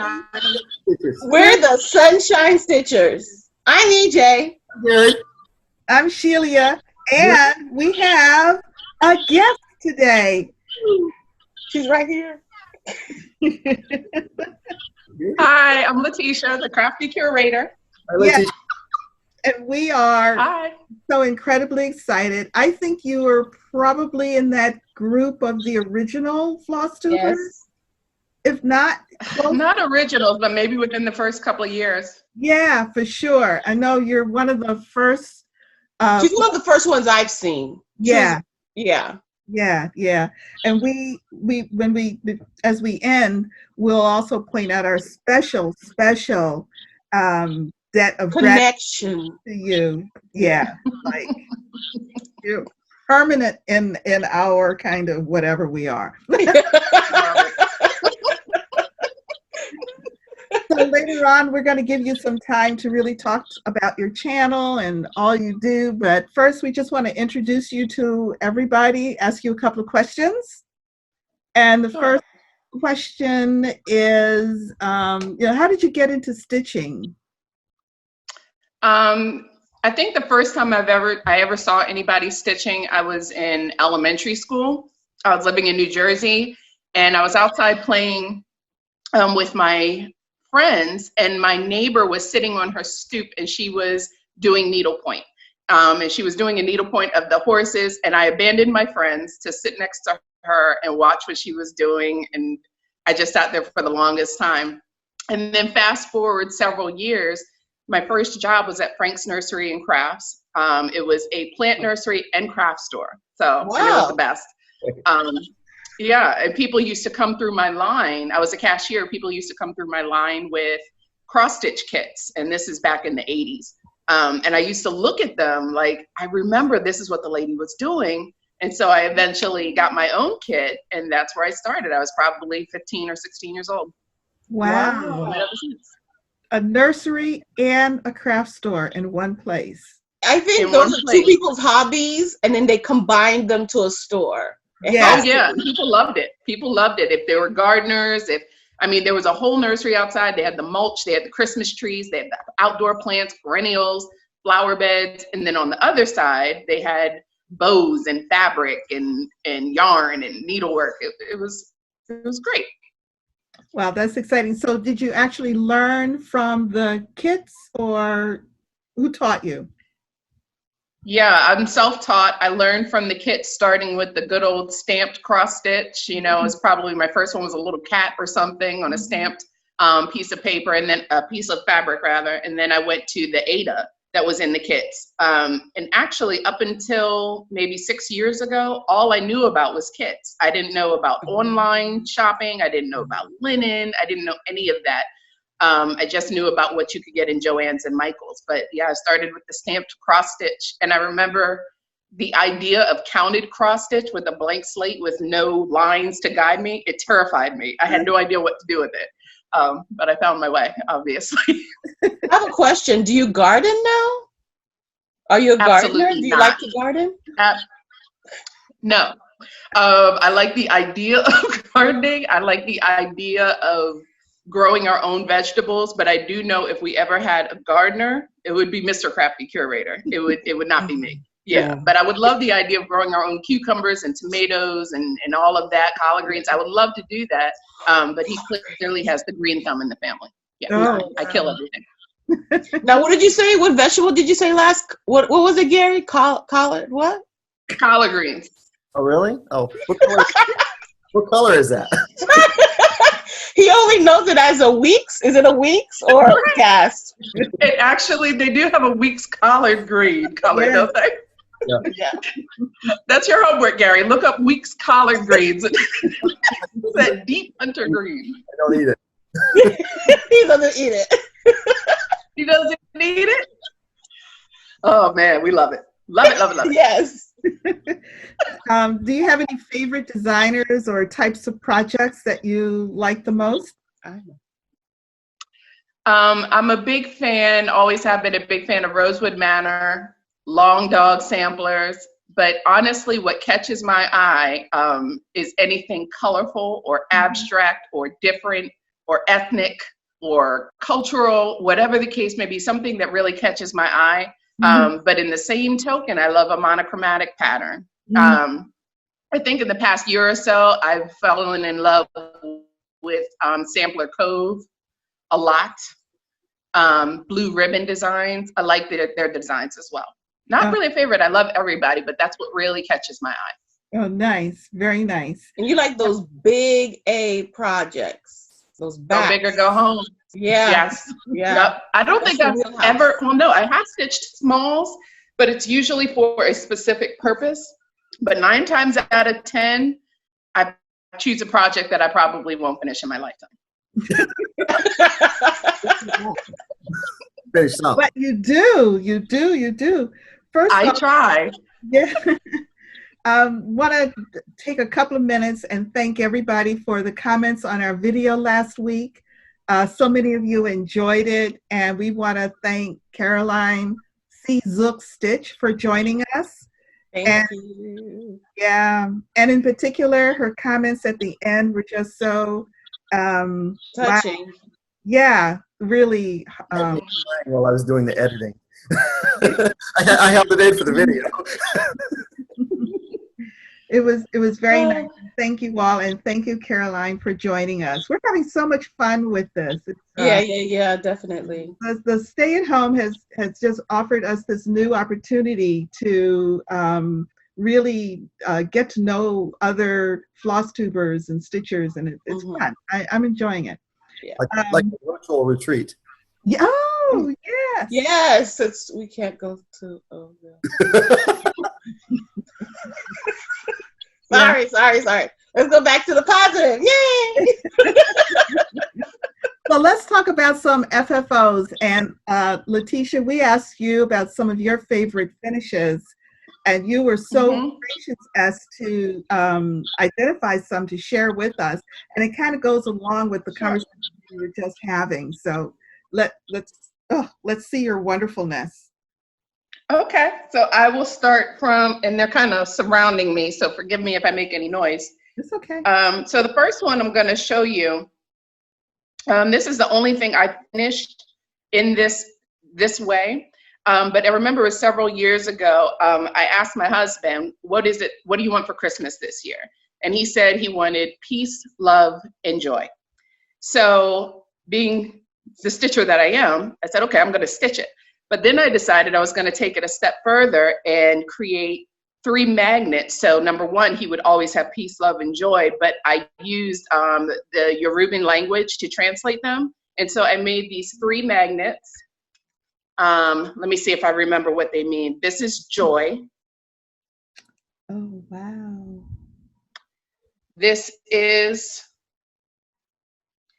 Sunshine Stitchers. We're the Sunshine Stitchers. I'm EJ. Good. I'm Shelia, and we have a guest today. She's right here. Hi, I'm Letitia, the crafty curator. Hi, Letitia. And we are Hi. so incredibly excited. I think you were probably in that group of the original Flosstubers. Yes. If not, close. Not originals, but maybe within the first couple of years. Yeah, for sure. I know you're one of the first. She's one of the first ones I've seen. Yeah. Yeah. Yeah. And as we end, we'll also point out our special debt of connection to you. Yeah, like you're permanent in our kind of whatever we are. So later on, we're going to give you some time to really talk about your channel and all you do. But first, we just want to introduce you to everybody, ask you a couple of questions. And the first question is, how did you get into stitching? I think the first time I ever saw anybody stitching, I was in elementary school. I was living in New Jersey, and I was outside playing with my friends, and my neighbor was sitting on her stoop, and she was doing needlepoint. And she was doing a needlepoint of the horses, and I abandoned my friends to sit next to her and watch what she was doing, and I just sat there for the longest time. And then fast forward several years, my first job was at Frank's Nursery and Crafts. It was a plant nursery and craft store. So wow. It was the best. Yeah, and people used to come through my line. I was a cashier. People used to come through my line with cross-stitch kits, and this is back in the 80s. And I used to look at them like, I remember this is what the lady was doing. And so I eventually got my own kit, and that's where I started. I was probably 15 or 16 years old. Wow. A nursery and a craft store in one place. I think those are two people's hobbies, and then they combined them to a store. Yeah. Oh, yeah. People loved it. People loved it. If they were gardeners, there was a whole nursery outside. They had the mulch, they had the Christmas trees, they had the outdoor plants, perennials, flower beds. And then on the other side, they had bows and fabric and yarn and needlework. It was great. Wow, that's exciting. So did you actually learn from the kits, or who taught you? Yeah, I'm self-taught. I learned from the kits, starting with the good old stamped cross stitch. It was probably my first one was a little cat or something on a stamped piece of paper, and then a piece of fabric rather. And then I went to the Ada that was in the kits. And actually up until maybe 6 years ago, all I knew about was kits. I didn't know about online shopping. I didn't know about linen. I didn't know any of that. I just knew about what you could get in Joann's and Michael's. But yeah, I started with the stamped cross stitch. And I remember the idea of counted cross stitch with a blank slate with no lines to guide me. It terrified me. I had no idea what to do with it. But I found my way, obviously. I have a question. Do you garden now? Are you a gardener? Do you like to garden? No. I like the idea of gardening. I like the idea of growing our own vegetables, but I do know if we ever had a gardener, it would be Mr. Crafty Curator. It would not be me. Yeah, but I would love the idea of growing our own cucumbers and tomatoes and all of that, collard greens. I would love to do that, but he clearly has the green thumb in the family. Yeah, I kill everything. Now, what did you say? What vegetable did you say last? What was it, Gary? Collard what? Collard greens. Oh, really? Oh, what color is that? He only knows it as a Weeks. Is it a Weeks or a cast? They do have a Weeks collard green color, don't they? Yeah. That's your homework, Gary. Look up Weeks collard greens. That deep hunter green. I don't eat it. He doesn't eat it. He doesn't eat it? Oh, man, we love it. Love it, love it, love it. Yes. Do you have any favorite designers or types of projects that you like the most? I'm a big fan, always have been a big fan of Rosewood Manor, Long Dog samplers, but honestly what catches my eye is anything colorful or abstract or different or ethnic. or cultural, whatever the case may be, something that really catches my eye. But in the same token, I love a monochromatic pattern. I think in the past year or so, I've fallen in love with sampler Cove a lot. Blue ribbon designs. I like their designs as well. Not really a favorite. I love everybody, but that's what really catches my eye. Oh, nice. Very nice. And you like those big A projects, those backs. Go big or go home. Yeah. Yes. Yeah. Yep. I don't think I've ever, well, no, I have stitched smalls, but it's usually for a specific purpose. But 9 times out of 10, I choose a project that I probably won't finish in my lifetime. Finish some. But you do. First I off, try. yeah. Want to take a couple of minutes and thank everybody for the comments on our video last week. So many of you enjoyed it, and we want to thank Caroline C. Zook Stitch for joining us. Thank you. Yeah, and in particular, her comments at the end were just so Touching. wow. Yeah, really. While I was doing the editing, I held the date for the video. It was very nice. Thank you all, and thank you, Caroline, for joining us. We're having so much fun with this. It's, yeah, definitely. The stay-at-home has just offered us this new opportunity to really get to know other floss tubers and stitchers, and it's fun. I'm enjoying it. Yeah. Like a virtual retreat. Yeah. Oh, yes. Yes, we can't go to. Oh, yeah. Sorry. Let's go back to the positive. Yay! So let's talk about some FFOs. And Letitia, we asked you about some of your favorite finishes, and you were so gracious as to identify some to share with us. And it kind of goes along with the conversation we were just having. So let's see your wonderfulness. Okay, so I will start from, and they're kind of surrounding me, so forgive me if I make any noise. It's okay. So the first one I'm going to show you, this is the only thing I finished in this way. But I remember it was several years ago, I asked my husband, what do you want for Christmas this year? And he said he wanted peace, love, and joy. So being the stitcher that I am, I said, okay, I'm going to stitch it. But then I decided I was going to take it a step further and create 3 magnets. So number 1, he would always have peace, love, and joy, but I used the Yoruban language to translate them. And so I made these 3 magnets. Let me see if I remember what they mean. This is joy. Oh, wow. This is,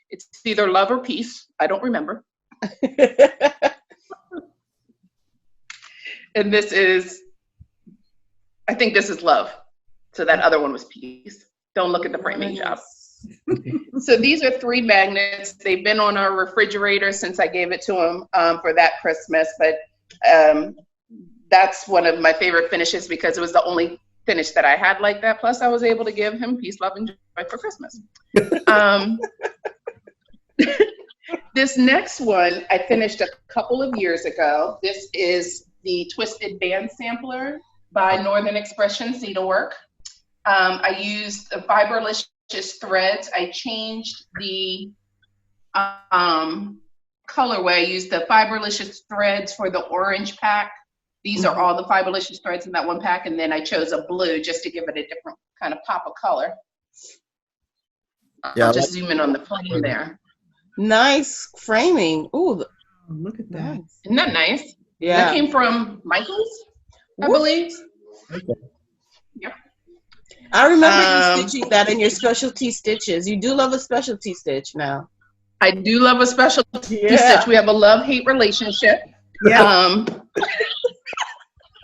it's either love or peace. I don't remember. And this is, I think this is love. So that other one was peace. Don't look at the framing job. So these are 3 magnets. They've been on our refrigerator since I gave it to him for that Christmas. But that's one of my favorite finishes because it was the only finish that I had like that. Plus I was able to give him peace, love, and joy for Christmas. This next one I finished a couple of years ago. This is the Twisted Band Sampler by Northern Expressions Needlework. I used the fiberlicious threads. I changed the colorway. I used the fiberlicious threads for the orange pack. These are all the fiberlicious threads in that one pack, and then I chose a blue just to give it a different kind of pop of color. Yeah, I'll just zoom in on the plane there. Nice framing. Ooh, Look at that. Isn't that nice? yeah. That came from Michael's, I believe. Yep. I remember you stitching that in your specialty stitches. You do love a specialty stitch now. I do love a specialty stitch. We have a love-hate relationship. Yeah.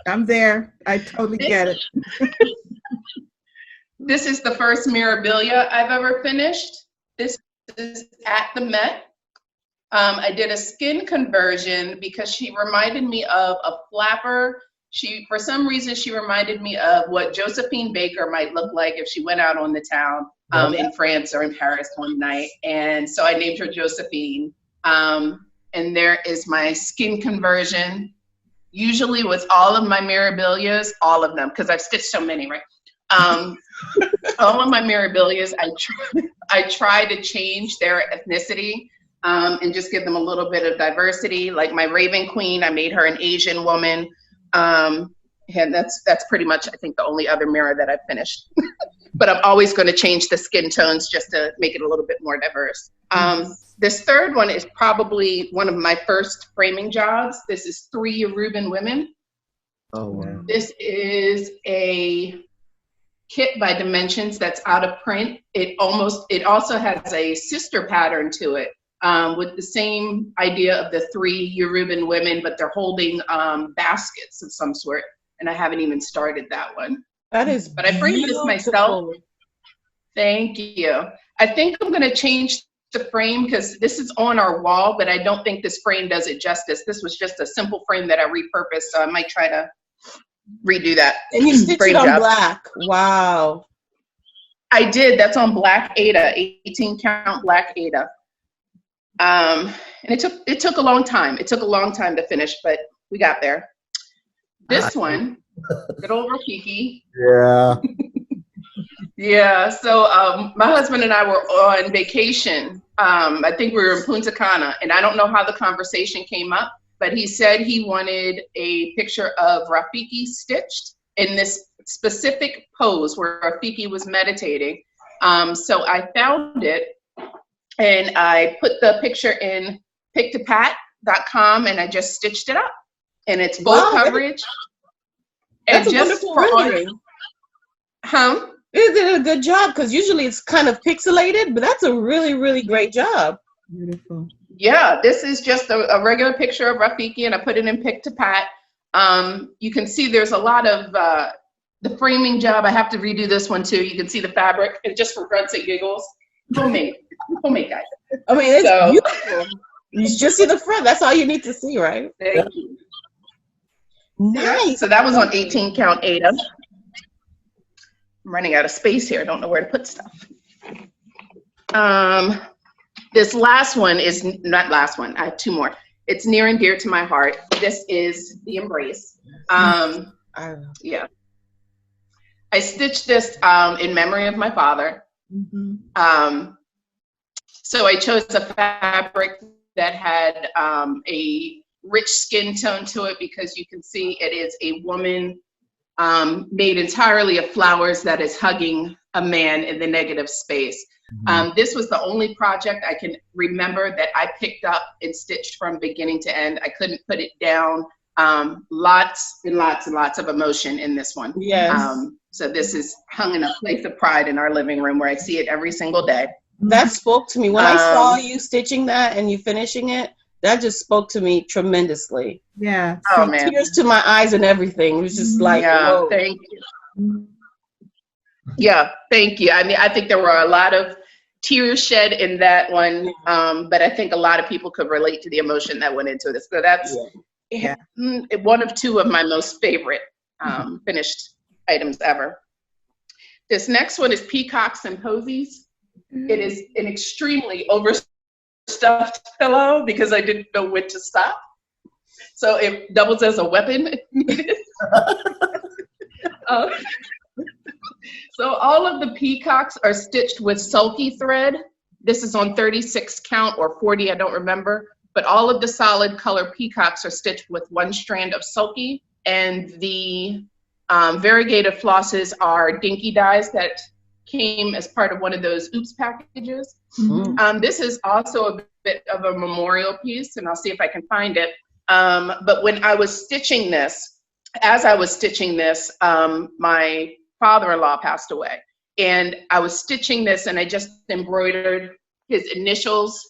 I'm there. I totally get it. This is the first Mirabilia I've ever finished. This is at the Met. I did a skin conversion because she reminded me of a flapper. For some reason, she reminded me of what Josephine Baker might look like if she went out on the town in France or in Paris one night. And so I named her Josephine. And there is my skin conversion. Usually with all of my mirabilias, all of them, because I've stitched so many, right? All of my mirabilias, I try to change their ethnicity and just give them a little bit of diversity. Like my Raven Queen, I made her an Asian woman. And that's pretty much, I think, the only other mirror that I've finished. But I'm always going to change the skin tones just to make it a little bit more diverse. This third one is probably one of my first framing jobs. This is 3 Yoruban women. Oh, wow. This is a kit by Dimensions that's out of print. It also has a sister pattern to it with the same idea of the 3 Yoruban women, but they're holding baskets of some sort. And I haven't even started that one. That is But I framed this myself. Thank you. I think I'm going to change the frame because this is on our wall, but I don't think this frame does it justice. This was just a simple frame that I repurposed, so I might try to redo that. And you stitched it on black. Wow. I did. That's on black Aida, 18 count black Aida. And it took a long time. It took a long time to finish, but we got there. This one, good old Rafiki. Yeah. Yeah, so my husband and I were on vacation. I think we were in Punta Cana, and I don't know how the conversation came up, but he said he wanted a picture of Rafiki stitched in this specific pose where Rafiki was meditating. So I found it, and I put the picture in pick2pat.com, and I just stitched it up. And it's full coverage. That's a wonderful rendering. You did a good job because usually it's kind of pixelated, but that's a really, really great job. Beautiful. Yeah, this is just a regular picture of Rafiki, and I put it in Pick2Pat. You can see there's a lot of the framing job. I have to redo this one too. You can see the fabric, and just for grunts and giggles. Homemade guys. I mean, it's beautiful. You just see the front. That's all you need to see, right? Thank you. Nice. So that was on 18 count Aida. I'm running out of space here. I don't know where to put stuff. This last one is not last one. I have 2 more. It's near and dear to my heart. This is the Embrace. Yeah. I stitched this in memory of my father. Mm-hmm. So I chose a fabric that had a rich skin tone to it because you can see it is a woman made entirely of flowers that is hugging a man in the negative space. This was the only project I can remember that I picked up and stitched from beginning to end. I couldn't put it down. Lots and lots and lots of emotion in this one. Yes. So this is hung in a place of pride in our living room where I see it every single day. That spoke to me. When I saw you stitching that and you finishing it, that just spoke to me tremendously. Yeah. Oh, man. Tears to my eyes and everything. It was just like, whoa. Thank you. Yeah, thank you. I mean, I think there were a lot of tears shed in that one, but I think a lot of people could relate to the emotion that went into this. So that's one of 2 of my most favorite finished items ever. This next one is Peacocks and Posies. It is an extremely overstuffed pillow because I didn't know when to stop. So it doubles as a weapon if needed. So all of the peacocks are stitched with sulky thread. This is on 36 count or 40, I don't remember. But all of the solid color peacocks are stitched with 1 strand of sulky. And the variegated flosses are dinky dyes that came as part of one of those Oops packages. Mm-hmm. This is also a bit of a memorial piece, and I'll see if I can find it. But when I was stitching this, my father-in-law passed away. And I was stitching this, and I just embroidered his initials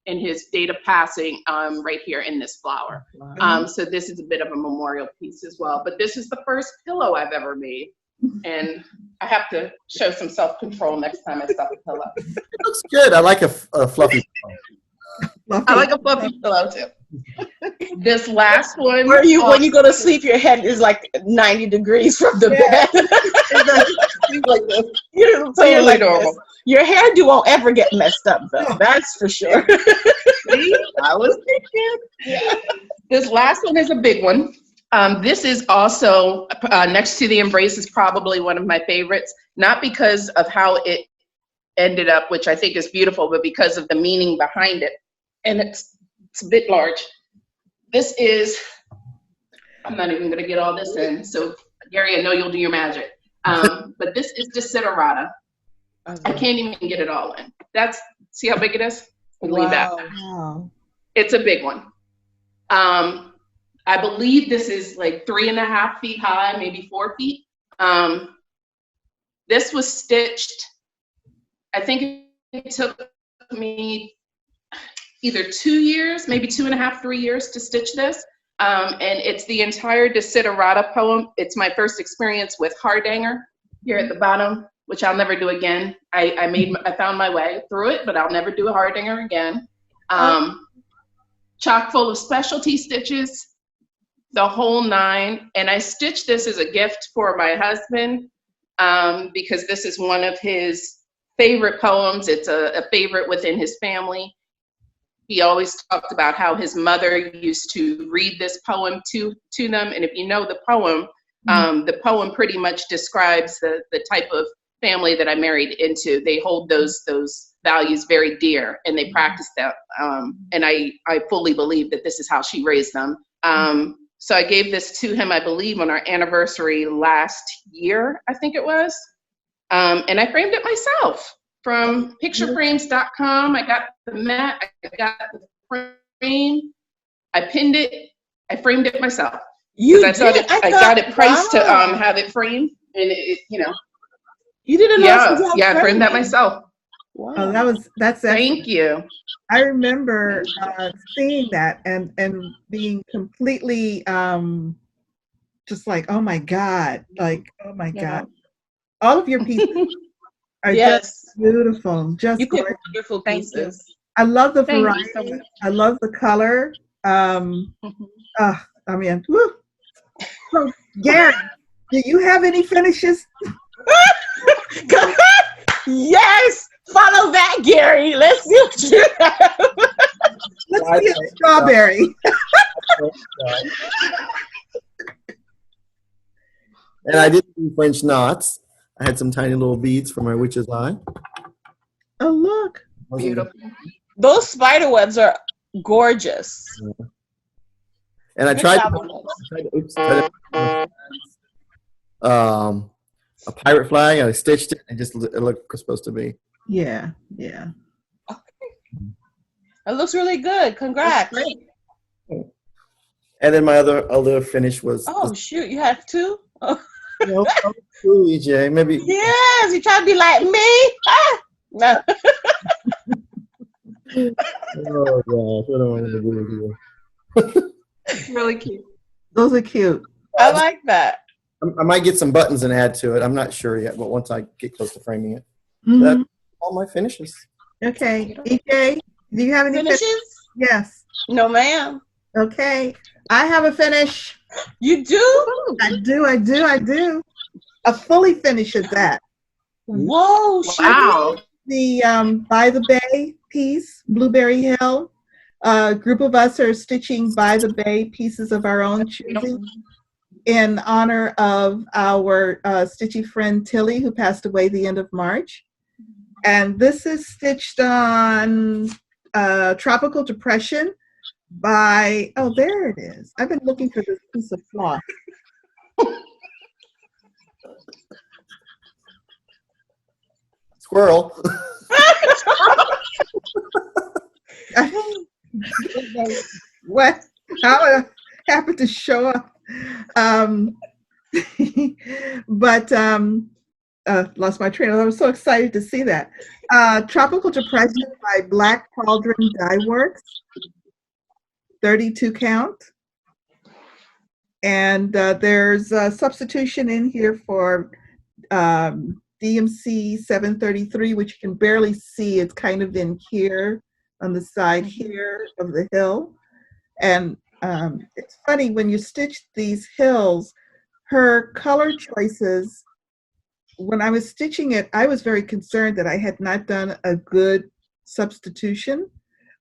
and his date of passing right here in this flower. Wow. So this is a bit of a memorial piece as well. But this is the first pillow I've ever made. And I have to show some self-control next time I stuff a pillow. It looks good. I like a fluffy pillow. I like a fluffy pillow too. This last one. When you go to sleep, your head is like 90 degrees from the bed. Like this. You're totally normal. Your hairdo won't ever get messed up, though. That's for sure. See, I was thinking. This last one is a big one. This is also next to the embrace is probably one of my favorites, not because of how it ended up, which I think is beautiful, but because of the meaning behind it. And it's a bit large. This is, I'm not even gonna get all this in. So Gary, I know you'll do your magic. But this is Desiderata. I can't even get it all in. See how big it is? Leave that. Wow. It's a big one. I believe this is like 3.5 feet high, maybe 4 feet. This was stitched, I think it took me either 2 years, maybe 2.5, 3 years to stitch this. And it's the entire Desiderata poem. It's my first experience with Hardanger here at the bottom, which I'll never do again. I found my way through it, but I'll never do a Hardanger again. Chock full of specialty stitches, the whole 9. And I stitched this as a gift for my husband because this is one of his favorite poems. It's a favorite within his family. He always talked about how his mother used to read this poem to them. And if you know the poem pretty much describes the type of family that I married into. They hold those values very dear and they practice them. And I fully believe that this is how she raised them. So I gave this to him, I believe, on our anniversary last year, I think it was. And I framed it myself from pictureframes.com. I got the mat, I got the frame, I pinned it, I framed it myself. I got it priced to have it framed, and it You did a nice job. I framed that myself. Wow. Oh, that's Thank you. I remember seeing that and being completely just like, oh my God, God. All of your pieces are just beautiful. Just you pick wonderful pieces. I love the variety. So I love the color. Woo. So, Gary, do you have any finishes? Yes, follow that, Gary. Let's see what you have. Let's see a strawberry. And I didn't do French knots. I had some tiny little beads for my witch's eye. Oh, look. Beautiful. Those spider webs are gorgeous. Yeah. And I tried a pirate flag, and I stitched it, and it looked like it's supposed to be. Yeah. Okay. It looks really good. Congrats. And then my other finish was. Oh shoot! You have 2. Oh. Ooh, EJ, maybe. Yes, you try to be like me. No. Oh gosh, what am I going to do with you? Really cute. Those are cute. I like that. I might get some buttons and add to it. I'm not sure yet, but once I get close to framing it, that's all my finishes. Okay, EJ, do you have any finishes? Yes. No, ma'am. Okay, I have a finish. You do? I do. A fully finish at that. Whoa! Wow. The By the Bay piece, Blueberry Hill. A group of us are stitching By the Bay pieces of our own choosing in honor of our stitchy friend Tilly, who passed away the end of March. And this is stitched on Tropical Depression by, oh, there it is. I've been looking for this piece of floss. Squirrel. What? How it happened to show up? But lost my train. I was so excited to see that. Tropical Depression by Black Cauldron Dye Works, 32 count. And there's a substitution in here for DMC 733, which you can barely see. It's kind of in here on the side here of the hill. And it's funny, when you stitch these hills, her color choices when I was stitching it, I was very concerned that I had not done a good substitution.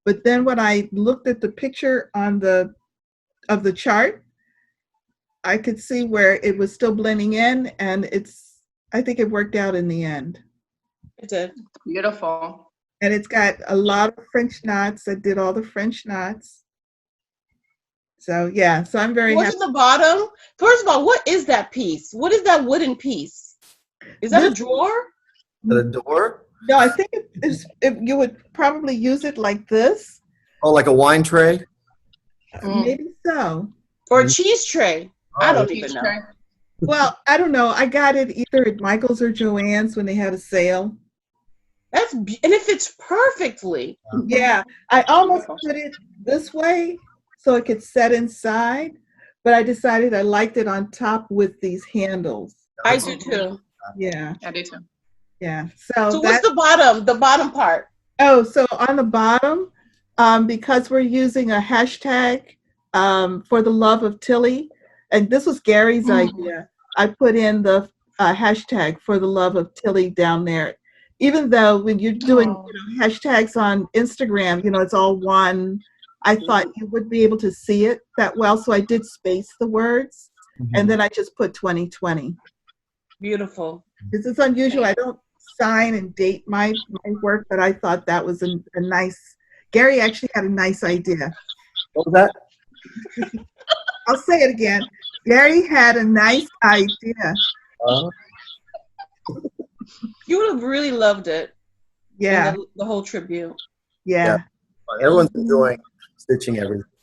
But then when I looked at the picture on of the chart, I could see where it was still blending in, and I think it worked out in the end. It did. Beautiful. And it's got a lot of French knots. I did all the French knots. So yeah, so I'm very What's happy. at the bottom? First of all, what is that piece? What is that wooden piece? Is that a drawer? The door? No, I think you would probably use it like this. Oh, like a wine tray? Maybe so. Or a cheese tray? I don't even know. Tray. Well, I don't know. I got it either at Michael's or Joann's when they had a sale. And it fits perfectly. Yeah, I almost put it this way so it could set inside, but I decided I liked it on top with these handles. I do too. Yeah, I do too. yeah. So what's the bottom? The bottom part. Oh, so on the bottom, because we're using a hashtag for the love of Tilly, and this was Gary's idea, I put in the hashtag for the love of Tilly down there. Even though when you're doing hashtags on Instagram, it's all one, I thought you would be able to see it that well, so I did space the words, and then I just put 2020. Beautiful. This is unusual. I don't sign and date my work, but I thought that was a nice, Gary actually had a nice idea. What was that? I'll say it again. Gary had a nice idea. You would have really loved it. Yeah. The whole tribute. Yeah. Everyone's enjoying stitching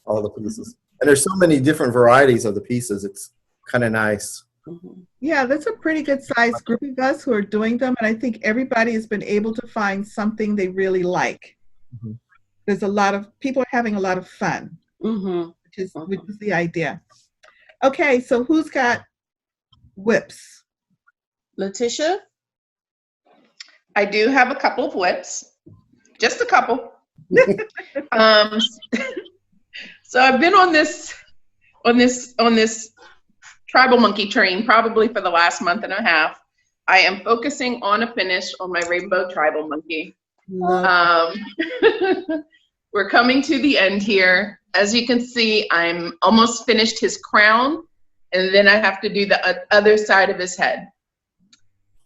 all the pieces. And there's so many different varieties of the pieces. It's kind of nice. Yeah, that's a pretty good sized group of us who are doing them. And I think everybody has been able to find something they really like. There's a lot of people are having a lot of fun, which is the idea. Okay, so who's got whips? Letitia? I do have a couple of whips, just a couple. So I've been on this tribal monkey train probably for the last month and a half. I am focusing on a finish on my rainbow tribal monkey. We're coming to the end here. As you can see, I'm almost finished his crown, and then I have to do the other side of his head.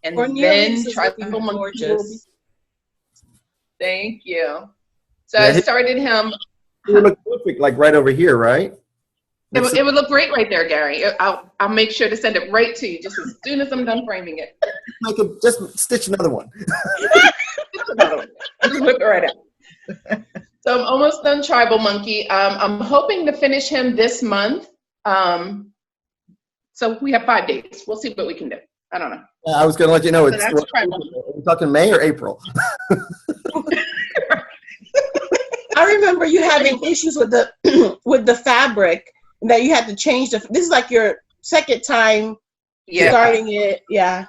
And then tribal monkey will be. Thank you. So I started him. It would look perfect, like right over here, right? It would look great right there, Gary. I'll make sure to send it right to you just as soon as I'm done framing it. Just stitch another one. Just whip it right out. So I'm almost done tribal monkey. I'm hoping to finish him this month. So we have 5 days. We'll see what we can do. I don't know. I was going to let you know. So that's tribal. Are we talking May or April? I remember you having issues with the fabric that you had to change this is like your second time starting it. Yeah.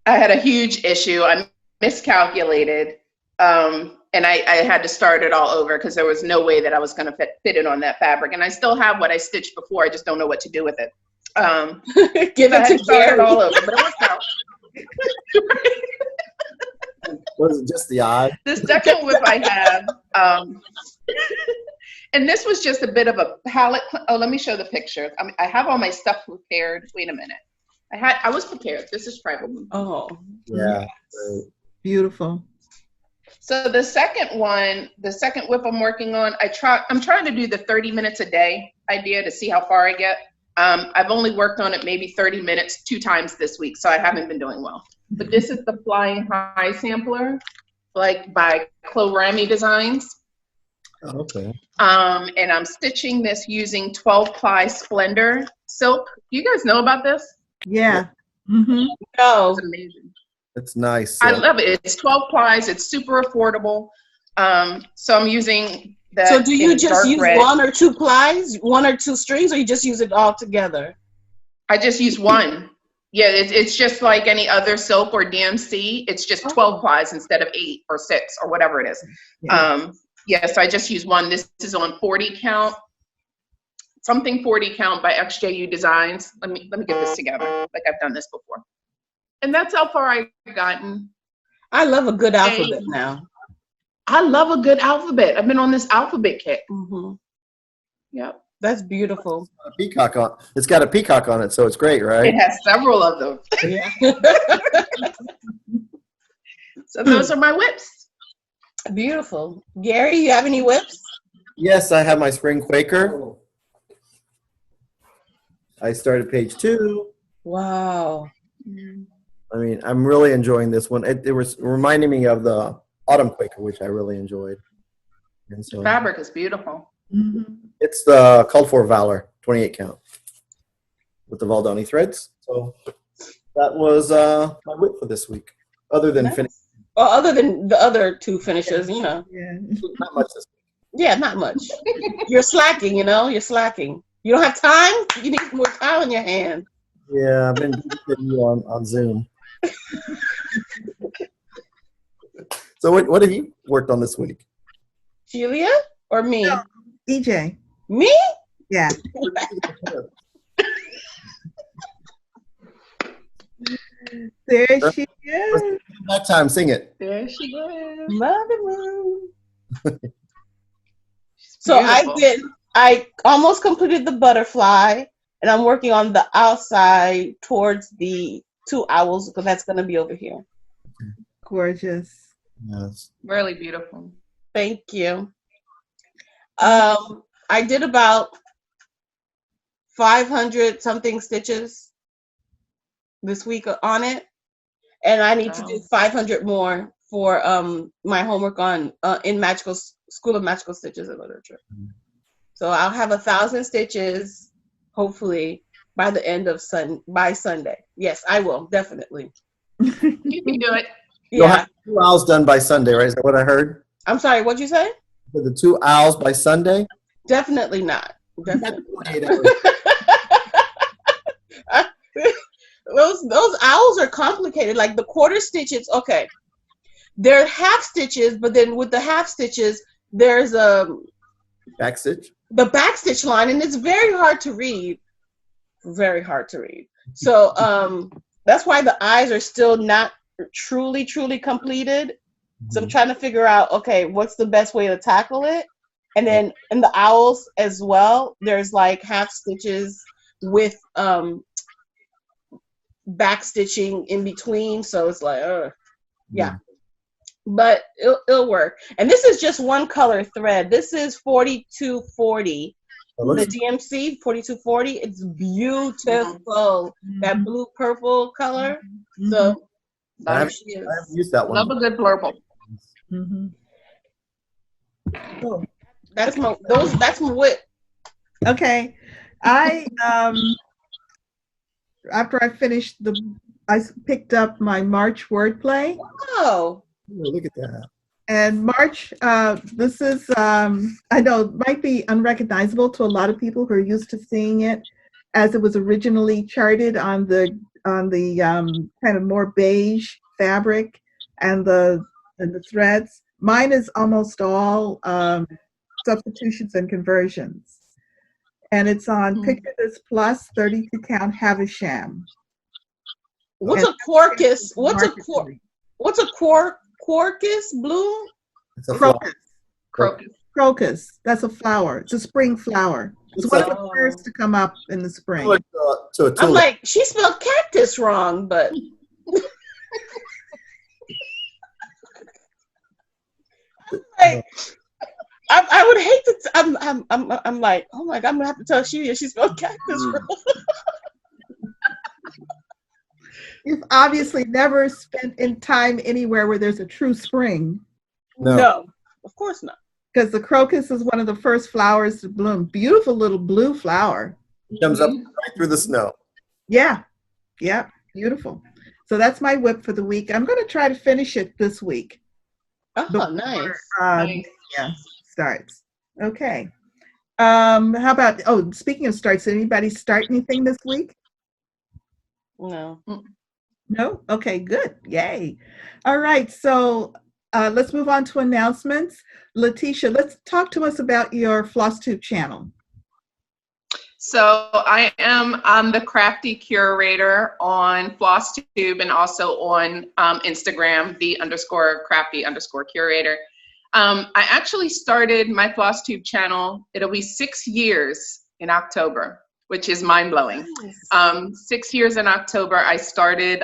I had a huge issue. I miscalculated. And I had to start it all over because there was no way that I was going to fit it on that fabric. And I still have what I stitched before. I just don't know what to do with it. Give it to Gary. All over, but it worked out. Was it just the eye? The second whip I have, and this was just a bit of a palette. Oh, let me show the picture. I have all my stuff prepared. Wait a minute. I was prepared. This is tribal. Oh. Yeah. Beautiful. So the second whip I'm working on, I'm trying to do the 30 minutes a day idea to see how far I get. I've only worked on it maybe 30 minutes 2 times this week, so I haven't been doing well. But this is the Flying High sampler, like by Clovrami Designs. Oh, okay. And I'm stitching this using 12-ply Splendor silk. Do you guys know about this? Yeah. No. It's amazing. It's nice. I love it. It's 12 plies. It's super affordable. So I'm using that. So do you just use red. 1 or 2 plies, 1 or 2 strings, or you just use it all together? I just use 1. Yeah, it's just like any other silk or DMC. It's just 12 plies instead of 8 or 6 or whatever it is. Yeah. So I just use 1. This is on 40 count. Something 40 count by XJU Designs. Let me get this together. Like I've done this before. And that's how far I've gotten. I love a good alphabet now. I love a good alphabet. I've been on this alphabet kick. Mm-hmm. Yep. That's beautiful. It's got a peacock on it, so it's great, right? It has several of them. Yeah. So those are my whips. Beautiful. Gary, you have any whips? Yes, I have my spring Quaker. I started page 2. Wow. I mean, I'm really enjoying this one. It was reminding me of the autumn Quaker, which I really enjoyed. And so Fabric is beautiful. it's the called for Valor 28 count with the Valdoni threads. So that was my whip for this week. Other than finish, Well, other than the other 2 finishes, you know. Yeah. not much this week. Yeah, not much. You're slacking, you know. You're slacking. You don't have time. You need more time on your hand. Yeah, I've been getting you on Zoom. So what have you worked on this week? Shelia or me? No. EJ. Me? Yeah. There she is. That time, sing it. There she is. Mother Moon. So I almost completed the butterfly, and I'm working on the outside towards the 2 owls because that's going to be over here. Gorgeous. Yes. Really beautiful. Thank you. I did about 500 something stitches this week on it, and I need to do 500 more for my homework on in School of Magical Stitches and Literature. So I'll have 1,000 stitches hopefully by the end of by Sunday. Yes, I will definitely. You can do it. You'll Yeah. have 2 owls done by Sunday, right? Is that what I heard? I'm sorry. What'd you say? For the 2 owls by Sunday? Definitely not. Definitely. 28 hours. Those owls are complicated. Like the quarter stitches, okay. They're half stitches, but then with the half stitches, there's Back stitch? the back stitch line, and it's very hard to read. Very hard to read. So that's why the eyes are still not truly completed. So I'm trying to figure out, okay, what's the best way to tackle it? And then in the owls as well, there's like half stitches with back stitching in between. So it's like, yeah. But it'll work. And this is just one color thread. This is 4240. The DMC 4240. It's beautiful. That blue purple color. So I haven't used that one. Love a good blurple. Cool. that's my whip. Okay. I after I finished I picked up my March wordplay. Oh. Look at that. And March, this is, I know it might be unrecognizable to a lot of people who are used to seeing it as it was originally charted on the kind of more beige fabric and the threads. Mine is almost all substitutions and conversions. And it's on Picture This Plus 32 count Havisham. What's a quarkus? What's a quarkus bloom? It's a Crocus. Crocus. Crocus. That's a flower. It's a spring flower. It's one of the first to come up in the spring. I'm like, she spelled cactus wrong, but like, I would hate to. I'm like, oh my God, I'm gonna have to tell Shelia she spelled cactus wrong. You've obviously never spent in time anywhere where there's a true spring. No, of course not. Because the crocus is one of the first flowers to bloom. Beautiful little blue flower. It comes up right through the snow. Yeah. Yeah. Beautiful. So that's my whip for the week. I'm going to try to finish it this week. Oh, nice. Yeah, starts. Okay. How about, speaking of starts, did anybody start anything this week? No. No? Okay, good. Yay. All right. So let's move on to announcements. Letitia, let's talk to us about your Flosstube channel. So I'm the crafty curator on Flosstube and also on Instagram, _crafty_curator. I actually started my Flosstube channel. It'll be 6 years in October, which is mind blowing. 6 years in October, I started.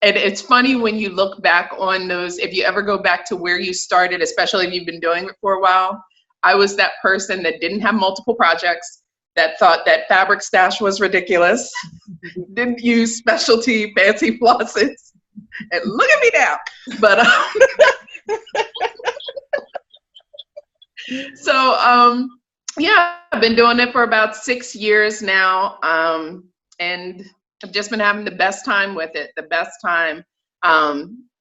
And it's funny when you look back on those, if you ever go back to where you started, especially if you've been doing it for a while. I was that person that didn't have multiple projects, that thought that fabric stash was ridiculous, didn't use specialty fancy flosses, and look at me now. But yeah, I've been doing it for about 6 years now, and I've just been having the best time with it. The best time.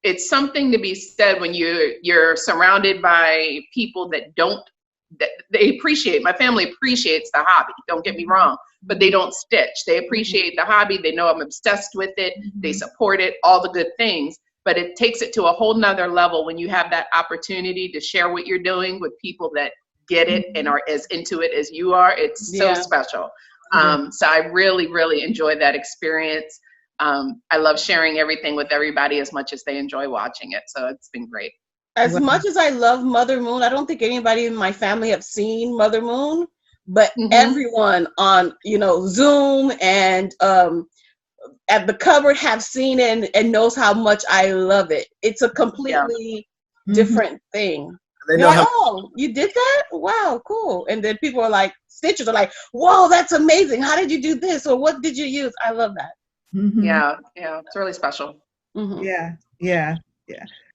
It's something to be said when you're surrounded by people that they appreciate. My family appreciates the hobby. Don't get me wrong, but they don't stitch. They appreciate the hobby. They know I'm obsessed with it. They support it. All the good things. But it takes it to a whole nother level when you have that opportunity to share what you're doing with people that get it and are as into it as you are. It's so special. So I really, really enjoy that experience. I love sharing everything with everybody as much as they enjoy watching it. So it's been great. As much as I love Mother Moon, I don't think anybody in my family have seen Mother Moon, but everyone on, Zoom and at the cupboard have seen it and knows how much I love it. It's a completely different thing. They You're know like, how. oh, you did that? Wow, cool. And then people are like, stitchers are like, whoa, that's amazing. How did you do this? Or what did you use? I love that. Yeah, it's really special. Yeah.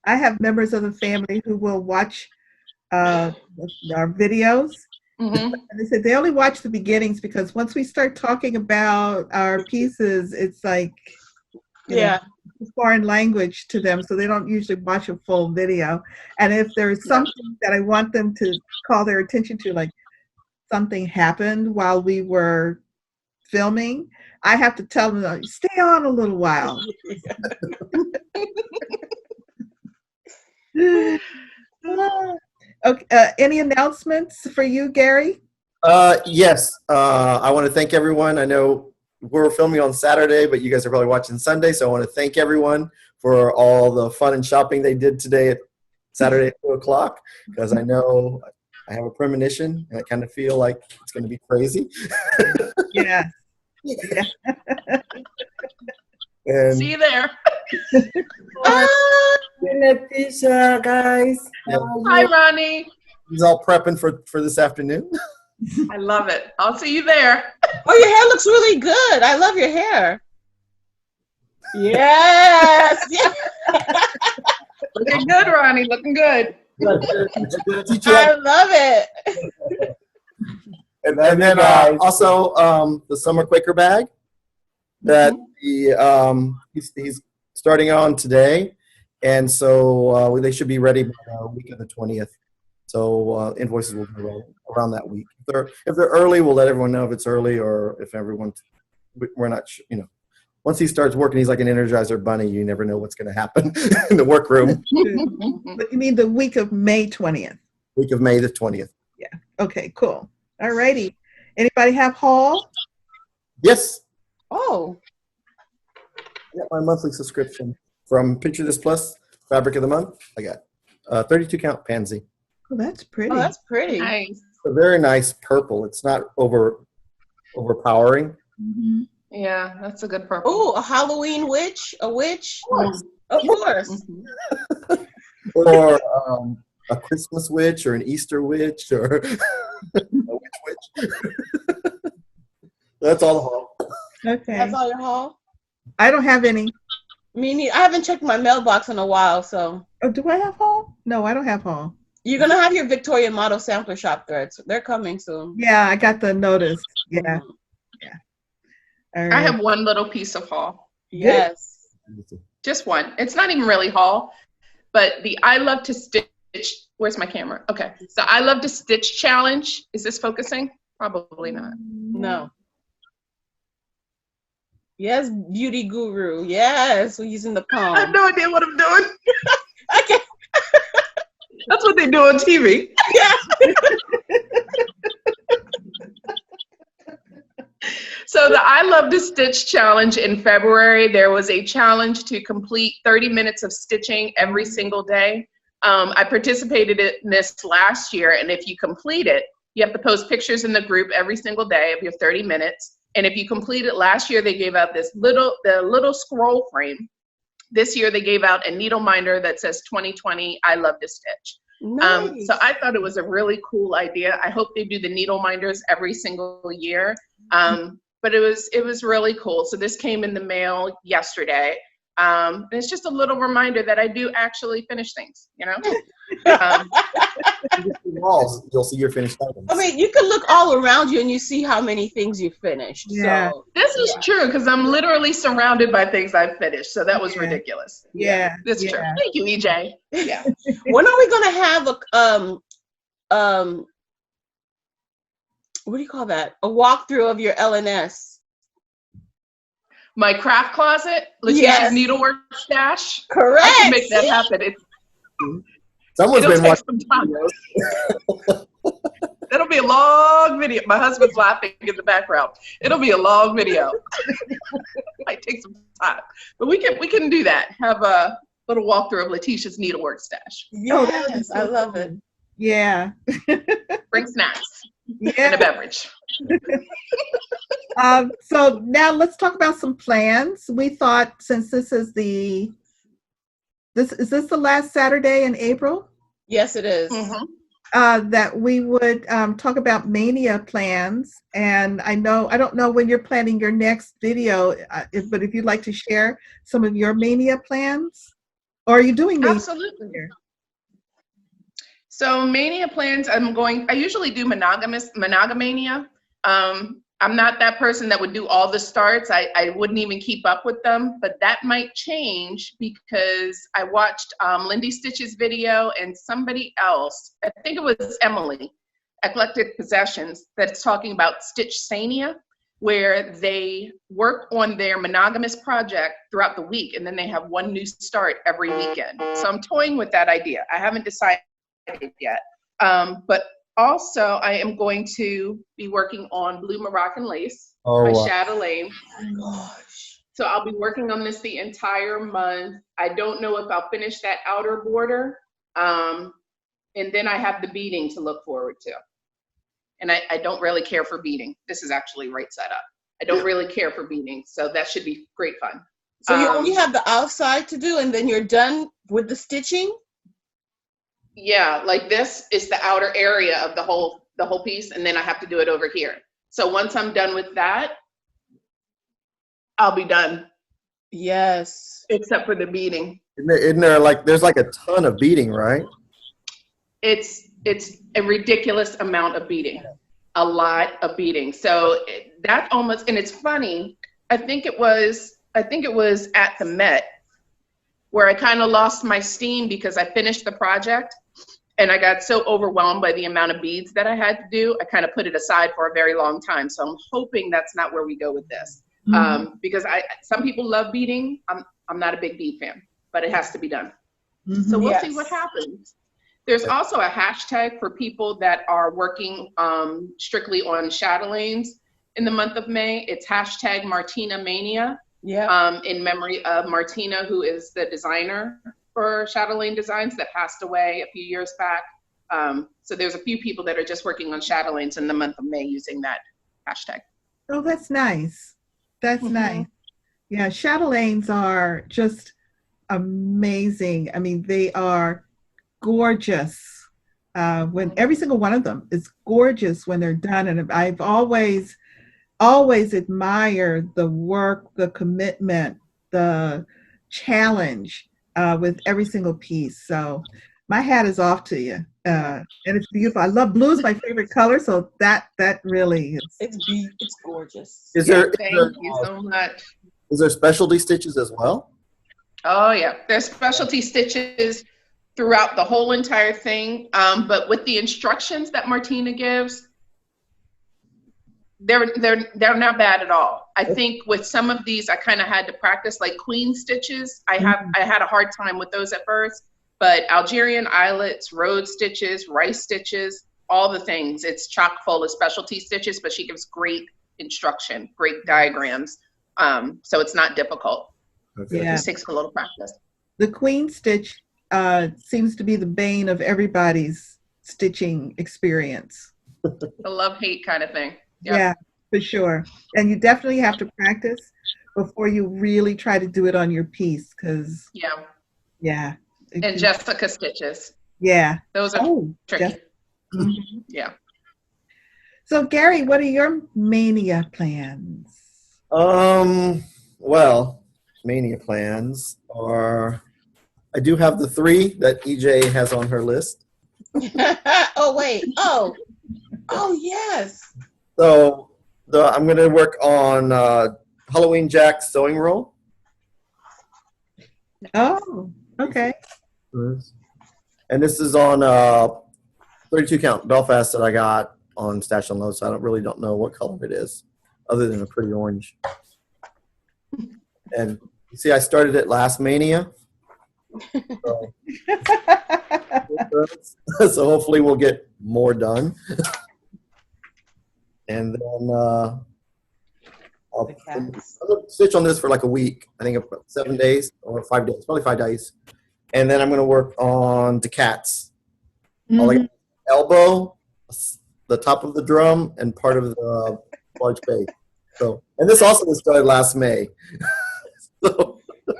I have members of the family who will watch our videos. And they said they only watch the beginnings because once we start talking about our pieces, it's like it's foreign language to them, so they don't usually watch a full video. And if there's something that I want them to call their attention to, like something happened while we were filming, I have to tell them, stay on a little while. Okay, any announcements for you, Gary? Yes. I want to thank everyone. I know we're filming on Saturday, but you guys are probably watching Sunday. So I want to thank everyone for all the fun and shopping they did today at Saturday at 2:00, because I know I have a premonition and I kind of feel like it's going to be crazy. Yeah. And see you there. Guys. Hi, Ronnie. he's all prepping for this afternoon. I love it. I'll see you there. Oh, your hair looks really good. I love your hair. Yes. Looking good, Ronnie. Looking good. I love it. And then also the summer Quaker bag that he's starting on today, and so they should be ready by the week of the 20th. So invoices will be around that week. If they're early, we'll let everyone know if it's early, or if we're not sure. Once he starts working, he's like an Energizer bunny. You never know what's going to happen in the workroom. But you mean the week of May 20th? Week of May the 20th. Yeah. Okay, cool. All righty. Anybody have haul? Yes. Oh. I got my monthly subscription from Picture This Plus, Fabric of the Month. I got 32 count pansy. Oh, that's pretty. Oh, that's pretty. Nice. It's a very nice purple. It's not overpowering. Mm-hmm. Yeah, that's a good purple. Oh, a Halloween witch? A witch? Of course. Or a Christmas witch, or an Easter witch, or a witch. That's all the haul. Okay. That's all your haul? I don't have any. Me neither. I haven't checked my mailbox in a while, so. Oh, do I have haul? No, I don't have haul. You're going to have your Victorian Model Sampler Shop threads. They're coming soon. Yeah, I got the notice. Yeah. Yeah. All right. I have one little piece of haul. Yes. Just one. It's not even really haul, but the I Love to Stitch. Where's my camera? Okay. So I Love to Stitch challenge. Is this focusing? Probably not. No. Yes, beauty guru. Yes, we're using the palm. I have no idea what I'm doing. Okay. That's what they do on TV. Yeah. So the I Love to Stitch challenge in February, there was a challenge to complete 30 minutes of stitching every single day. I participated in this last year, and if you complete it, you have to post pictures in the group every single day of your 30 minutes. And if you complete it, last year they gave out the little scroll frame. This year they gave out a needle minder that says 2020 I Love to Stitch. Nice. So I thought it was a really cool idea. I hope they do the needle minders every single year. But it was really cool. So this came in the mail yesterday. And it's just a little reminder that I do actually finish things, you know? You'll see your finished items. I mean, you can look all around you and you see how many things you finished. Yeah. So This is true, because I'm literally surrounded by things I've finished. So that was ridiculous. Yeah. That's true. Thank you, EJ. Yeah. when are we gonna have a what do you call that? A walkthrough of your LNS? My craft closet, Letitia's Yes. needlework stash. Correct. I can make that happen. Someone's It'll been take watching some time. That'll be a long video. My husband's laughing in the background. It'll be a long video. Might take some time, but we can do that. Have a little walkthrough of Letitia's needlework stash. Yes, I love it. Yeah. Bring snacks and Yeah. a beverage. So now let's talk about some plans. We thought, since this is the last Saturday in April, Yes, it is. that we would talk about Mania plans. And I don't know when you're planning your next video, but if you'd like to share some of your Mania plans, or are you doing Mania? Absolutely. So Mania plans, I usually do Monogamania. I'm not that person that would do all the starts. I wouldn't even keep up with them, but that might change because I watched Lindy Stitch's video and somebody else, I think it was Emily, Eclectic Possessions, that's talking about Stitchsania, where they work on their monogamous project throughout the week, and then they have one new start every weekend. So I'm toying with that idea. I haven't decided yet, but also I am going to be working on Blue Moroccan Lace by Chatelaine. Gosh. So I'll be working on this the entire month. I don't know if I'll finish that outer border, and then I have the beading to look forward to. And I don't really care for beading. This is actually right side up. I don't really care for beading, so that should be great fun. So you only have the outside to do, and then you're done with the stitching? Yeah, like this is the outer area of the whole piece, and then I have to do it over here. So once I'm done with that, I'll be done. Yes. Except for the beading. Isn't there like, there's like a ton of beading, right? It's a ridiculous amount of beading, a lot of beading. So that almost, and it's funny, I think it was at the Met where I kind of lost my steam because I finished the project and I got so overwhelmed by the amount of beads that I had to do. I kind of put it aside for a very long time. So I'm hoping that's not where we go with this. Because some people love beading. I'm not a big bead fan, but it has to be done. So we'll see what happens. There's also a hashtag for people that are working strictly on chatelaines in the month of May. It's hashtag Martina Mania. Yeah. In memory of Martina, who is the designer for Chatelaine Designs that passed away a few years back. So there's a few people that are just working on chatelaines in the month of May using that hashtag. Oh, that's nice. That's nice. Yeah, chatelaines are just amazing. I mean, they are gorgeous. When every single one of them is gorgeous when they're done. And I've always admired the work, the commitment, the challenge with every single piece. So my hat is off to you. And it's beautiful. I love blue is my favorite color. So that really is. It's gorgeous. Thank you so much. Is there specialty stitches as well? Oh yeah, there's specialty stitches throughout the whole entire thing. But with the instructions that Martina gives, they're not bad at all. I think with some of these, I kind of had to practice, like queen stitches. I had a hard time with those at first, but Algerian eyelets, Rhodes stitches, rice stitches, all the things. It's chock full of specialty stitches, but she gives great instruction, great diagrams. So it's not difficult. Okay. Yeah. It just takes a little practice. The queen stitch seems to be the bane of everybody's stitching experience. The love-hate kind of thing. Yep. Yeah, for sure. And you definitely have to practice before you really try to do it on your piece, because Yeah. And Jessica stitches. Yeah. Those are tricky. Mhm. Yeah. So Gary, what are your Mania plans? Well, Mania plans are, I do have the 3 that EJ has on her list. Oh, wait. Oh, yes. So I'm going to work on Halloween Jack sewing roll. Oh, okay. And this is on 32 count Belfast that I got on Stash and Load, so I really don't know what color it is, other than a pretty orange. And you see, I started it last Mania. So, so hopefully we'll get more done. And then I'll stitch on this for like a week. I think about 7 days or 5 days, probably 5 days. And then I'm going to work on the cats. All I got, elbow, the top of the drum, and part of the large base. So, and this also was started last May. So,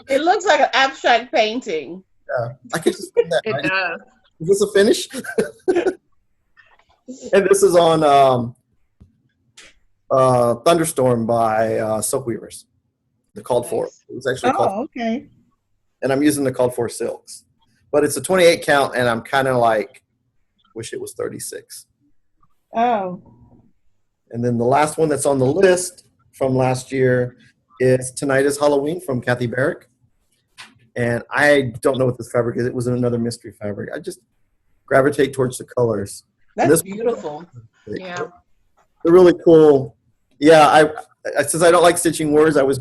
it looks like an abstract painting. Yeah, I could just put that. It does. Is this a finish? And this is on Thunderstorm by Silk Weavers. The Called For. It was actually called. Oh, okay. And I'm using the Called For silks, but it's a 28 count, and I'm kind of like, wish it was 36. Oh. And then the last one that's on the list from last year is Tonight is Halloween from Kathy Barrick. And I don't know what this fabric is. It was another mystery fabric. I just gravitate towards the colors. That's beautiful. Yeah. They're really cool. Yeah, since I don't like stitching words, I was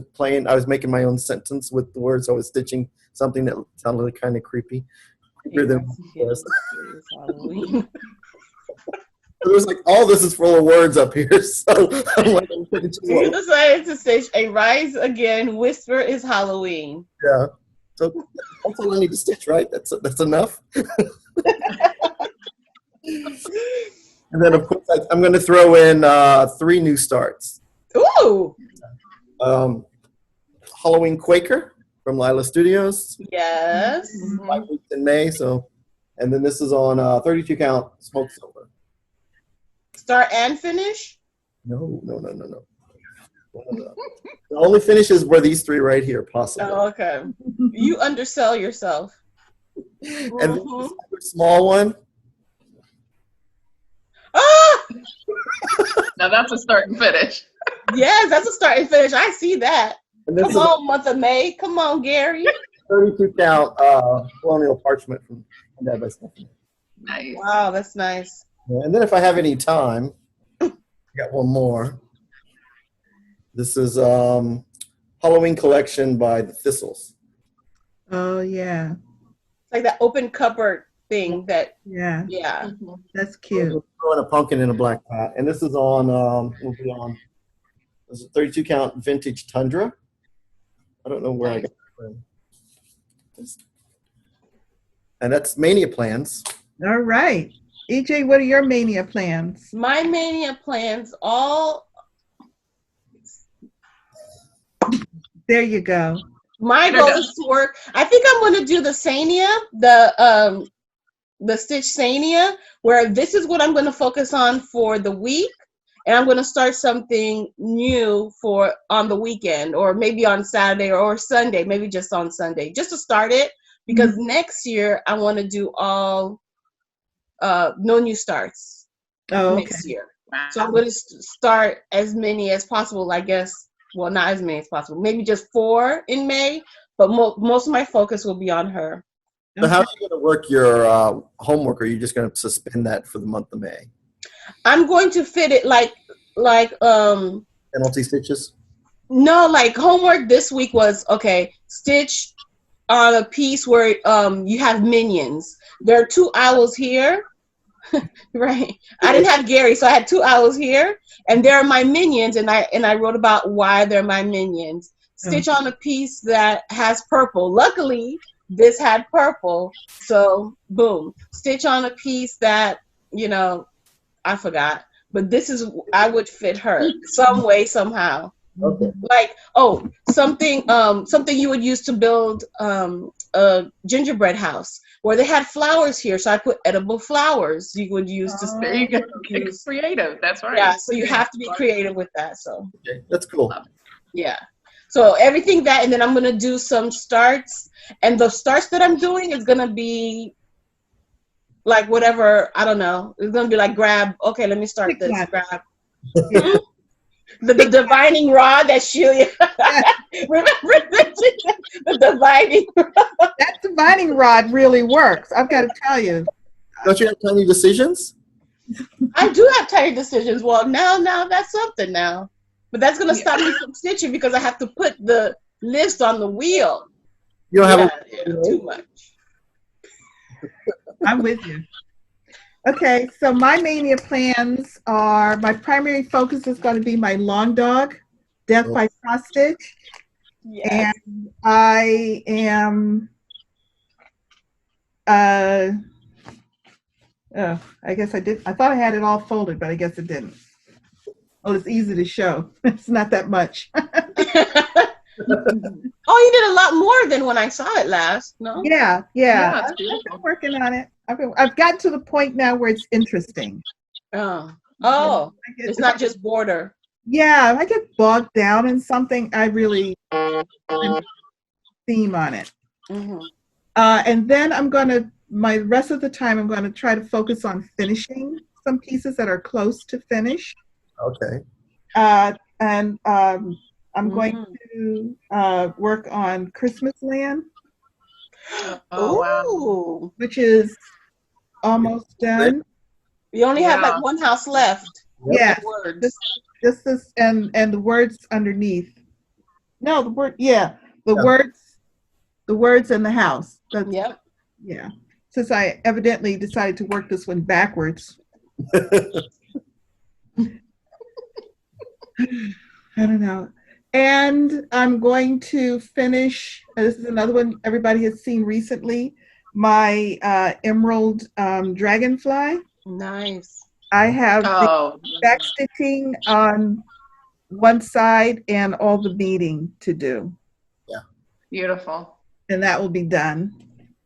making my own sentence with the words. I was stitching something that sounded kind of creepy. Creepier than it was. It was like, all this is full of words up here. So I'm like, You decided to stitch a Rise Again, Whisper is Halloween. Yeah. So that's all I need to stitch, right? That's enough. And then, of course, I'm going to throw in 3 new starts. Ooh. Halloween Quaker from Lila Studios. Yes. 5 weeks in May. So, and then this is on 32 count Smoke Silver. Start and finish? No. The only finishes were these 3 right here, possible. Oh, okay. You undersell yourself. And this small one. Ah! Now that's a start and finish. Yes, that's a start and finish. I see that. And this Come on, month of May. Come on, Gary. 32 count colonial parchment from Mendez by Stephanie. Nice. Wow, that's nice. Yeah, and then if I have any time, I got one more. This is Halloween collection by the Thistles. Oh, yeah. It's like that open cupboard thing that, Yeah. yeah. That's cute. Throwing a pumpkin in a black pot. And this is on, will be on, this is a 32 count vintage Tundra. I don't know where I got it from. And that's Mania plans. All right. EJ, what are your Mania plans? My Mania plans all, There you go. my goal is to work. I think I'm going to do the Sania, the Stitch Sania, where this is what I'm going to focus on for the week. And I'm going to start something new for on the weekend, or maybe on Saturday or Sunday, maybe just on Sunday, just to start it. Because next year I want to do all no new starts next year. Wow. So I'm going to start as many as possible, I guess. Well, not as many as possible. Maybe just 4 in May, but most of my focus will be on her. So how are you going to work your homework? Or are you just going to suspend that for the month of May? I'm going to fit it like Penalty stitches? no, like homework this week was, okay, stitch on a piece where you have minions. There are 2 owls here, Right. I didn't have Gary, so I had 2 hours here, and they're my minions, and I wrote about why they're my minions. Stitch on a piece that has purple. Luckily, this had purple, so boom. Stitch on a piece that, you know, I forgot, but this is, I would fit her some way, somehow. Okay. Like, something you would use to build a gingerbread house, where they had flowers here, so I put edible flowers you would use to. There you go. It's creative. That's right. Yeah, so you have to be creative with that. So Okay, that's cool. yeah, so everything that, and then I'm gonna do some starts, and the starts that I'm doing is gonna be like whatever, I don't know. It's gonna be like okay, let me start this. Grab. The divining rod that Shelia. Remember the divining rod? That divining rod really works. I've got to tell you. Don't you have tiny decisions? I do have tiny decisions. Well, now that's something now. But that's going to stop me from stitching because I have to put the list on the wheel. You don't have too much. I'm with you. Okay, so my Mania plans are, my primary focus is going to be my long dog, Death by Cross Stitch. Yes. And I am, I guess I thought I had it all folded, but I guess it didn't. Oh, it's easy to show. It's not that much. Oh, you did a lot more than when I saw it last, no? Yeah. it's I've beautiful. been working on it. I've gotten to the point now where it's interesting. Oh, it's not just border. Yeah, if I get bogged down in something, I really theme on it. Mm-hmm. And then my rest of the time, I'm going to try to focus on finishing some pieces that are close to finish. Okay. And I'm going to work on Christmas Land, Oh, which is almost done. you only have like one house left. Yeah, Words. just this and the words underneath. No, the words in the house. Yep. Yeah. Since I evidently decided to work this one backwards. I don't know. And I'm going to finish, this is another one everybody has seen recently, my emerald dragonfly. Nice. I have the back stitching on one side and all the beading to do. Yeah. Beautiful. And that will be done.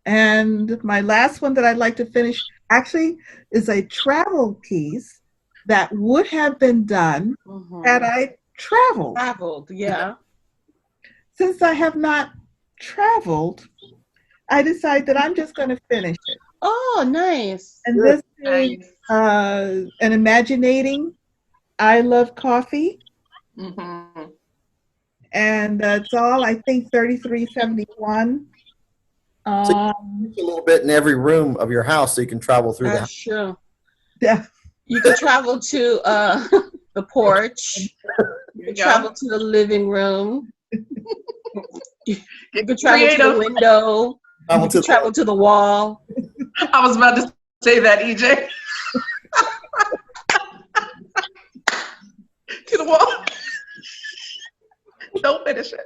And my last one that I'd like to finish actually is a travel piece that would have been done had I traveled. Yeah. Since I have not traveled, I decided that I'm just going to finish it. Oh, nice. And this is an imaginating I love coffee. Mm-hmm. And it's all, I think, $33.71. So a little bit in every room of your house so you can travel through the house. Sure. Yeah. You can travel to the porch. You can travel to the living room. You can travel to the window. You can travel to the wall. I was about to say that, EJ. To the wall. Don't finish it.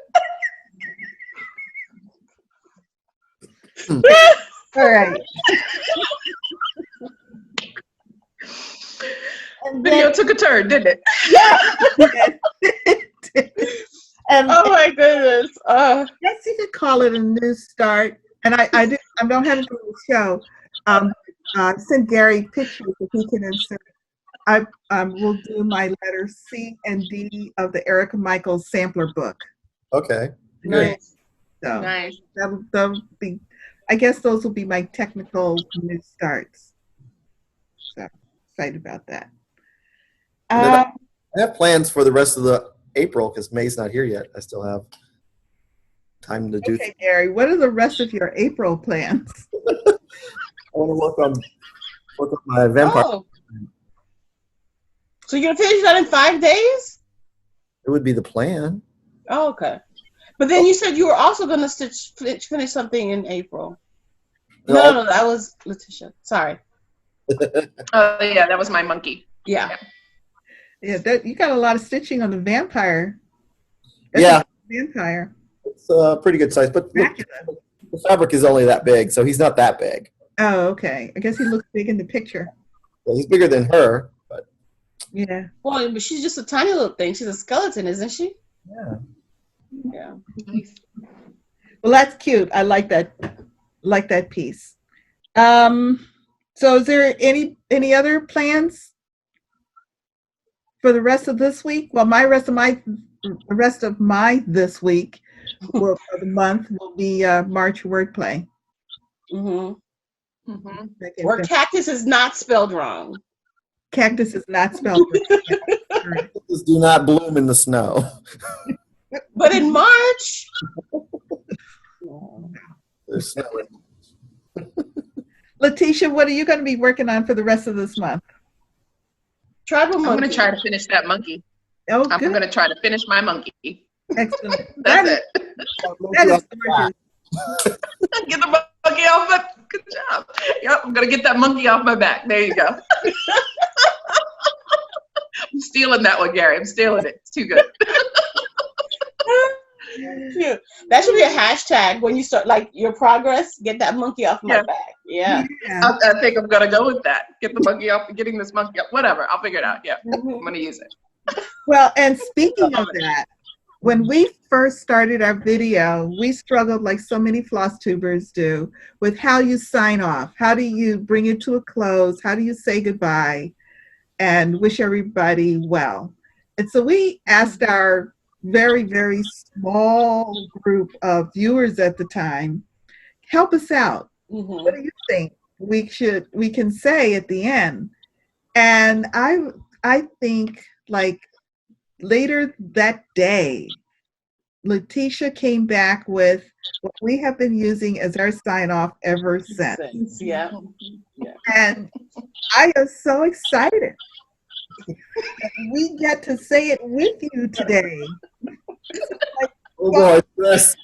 All right. Video took a turn, didn't it? Yeah. And oh my goodness. Yes, you could call it a new start. And I don't have anything to show. I sent Gary pictures if he can insert. I will do my letters C and D of the Erica Michaels sampler book. Okay. Nice. So Nice. that'll be, I guess those will be my technical new starts. So excited about that. I have plans for the rest of the April because May's not here yet. I still have time to do. Okay, Gary, what are the rest of your April plans? I want to work on my vampire. Oh. So you're gonna finish that in 5 days? It would be the plan. Oh, okay. But then you said you were also gonna finish something in April. No, that was Letitia. Sorry. Oh yeah, that was my monkey. Yeah. Yeah, you got a lot of stitching on the vampire. Yeah, Vampire. it's a pretty good size, but look, the fabric is only that big, so he's not that big. Oh, okay. I guess he looks big in the picture. Well, he's bigger than her, but Yeah. Well, but she's just a tiny little thing. She's a skeleton, isn't she? yeah. Yeah. Well, that's cute. I like that. Like that piece. So is there any other plans for the rest of this week? Well, the rest of my this week for the month will be March wordplay. Mm-hmm. Mm-hmm. Where cactus is not spelled wrong. Cactus is not spelled. Cactuses do not bloom in the snow. But in March. There's snow in Letitia, what are you going to be working on for the rest of this month? Tribal monkey. I'm going to try to finish that monkey. Oh, I'm good. going to try to finish my monkey. Excellent. That's it. That is gorgeous. Get the monkey off my. Good job. Yep, I'm going to get that monkey off my back. There you go. I'm stealing that one, Gary. I'm stealing it. It's too good. Cute. That should be a hashtag when you start like your progress. Get that monkey off my back. Yeah. I think I'm gonna go with that. Get the monkey off. Getting this monkey up. Whatever. I'll figure it out. Yeah. Mm-hmm. I'm gonna use it. Well, and speaking of that, when we first started our video, we struggled like so many floss tubers do with how you sign off. How do you bring it to a close? How do you say goodbye and wish everybody well? And so we asked our very, very small group of viewers at the time, help us out. Mm-hmm. What do you think we can say at the end? And I think like later that day, Letitia came back with what we have been using as our sign off ever since. Yeah. And I am so excited. We get to say it with you today. Oh boy, yes.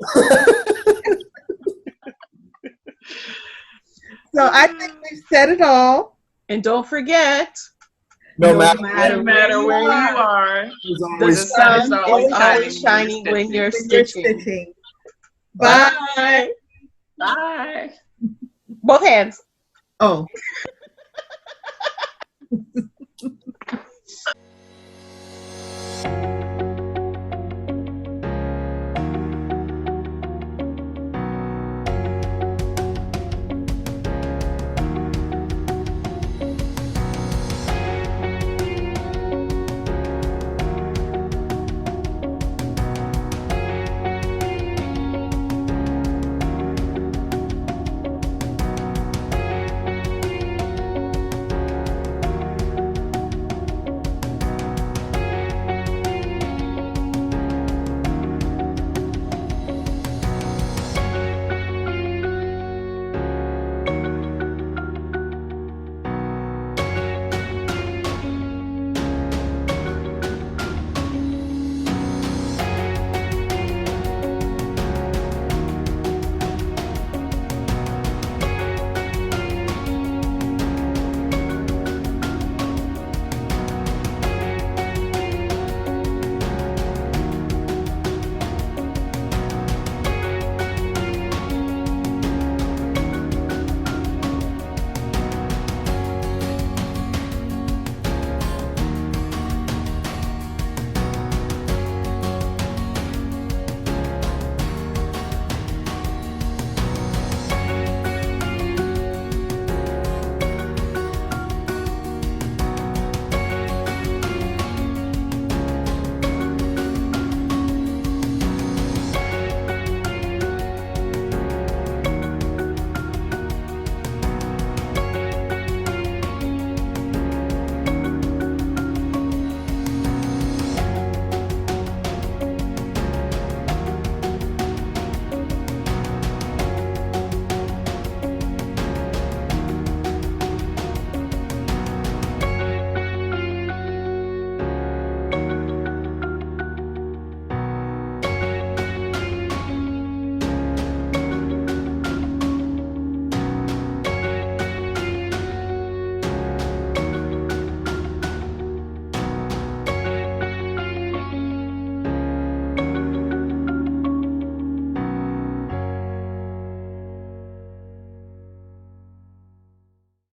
So I think we've said it all. And don't forget, No matter where you are, who's the always sun is always always shining shining when you're You're stitching. stitching. Bye. Bye. Both hands. Oh.